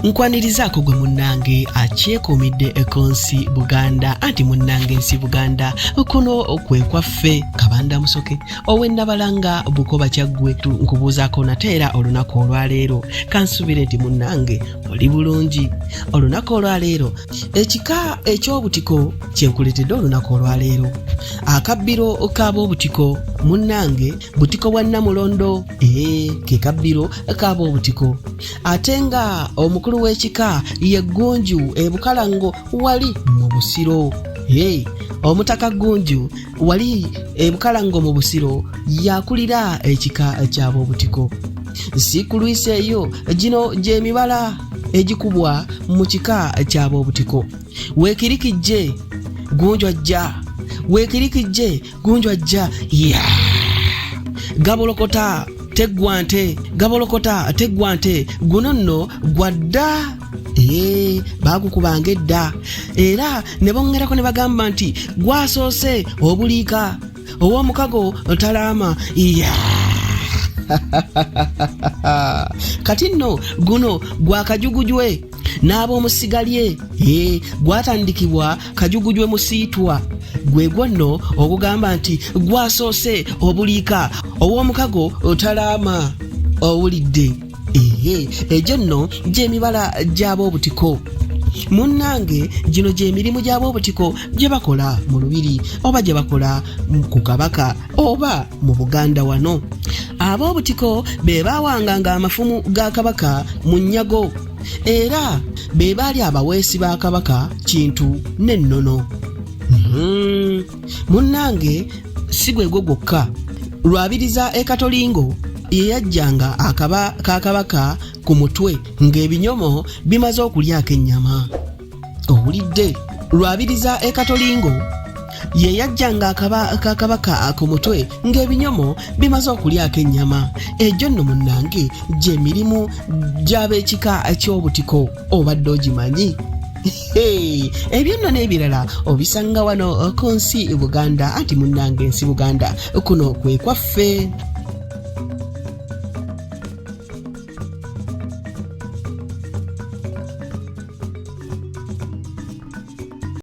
Nkwanirizaako gwe munnange akyekuumidde ekonsi Buganda anti munnange nsi Buganda kuno kwe kwaffe Kabanda Musoke ow'ennabalanga Bukoba Kyaggwe nkubuuzaako nateera olunaku olwaleero kansubire nti munnange oli bulungi. Olunaku olwaleero ekika eky'Obutiko kyenkuletedde olunaku olwaleero akabbiro k'Abobutiko munnange Butiko bwa Namulondo ke kabbiro k'Abobutiko ate nga omukulu w'ekika ye Gunju ebukalango wali mu Busiro. Omutaka Gunju wali ebukalango mu Busiro yakulira ekika ky'Abobutiko. Sikulwise eyo gino gy'emibala egikubwa mu kika ky'Abobutiko. Weekirikijje Gunju ajja, weekirikijje Gunju ajja. Gabolokota teggwante, gabolokota teggwante guno nno gwadda. Baagukubanga edda era ne bongerako ne bagamba nti gwasoose obuliika ow'omukago talaama. Kati nno guno gwa kajugujwe n'ab'omusigalye gwatandikibwa kajugujwe musiitwa gwe gwanno okugamba nti gwasoose obuliika ow'omukago talaama. Owulidde? Egyo nno gy'emibala gy'Abobutiko. Munnange gino gy'emirimu gy'Abobutiko gye bakola mu lubiri oba gye bakola ku Kabaka oba mu Buganda wano. Abobutiko be baawanganga amafumu ga Kabaka mu nnyago era be baali abaweesi ba Kabaka Kintu n'Ennono. Munnange si gwe gwokka. Lwabiriza Ekatolingo ye yajjanga akaba ka Kabaka ku mutwe ng'ebinyomo bimaze okulyako ennyama. Owulidde? Lwabiriza Ekatolingo ye yajjanga akaba ka Kabaka ku mutwe ng'ebinyomo bimaze okulyako ennyama. Egyo nno munnange gy'emirimu gy'ab'ekika ky'Obutiko obadde ogimanyi? Ebyo nno n'ebirala obisanga wano ku nsi Buganda anti munnange nsi Buganda kuno kwe kwaffe.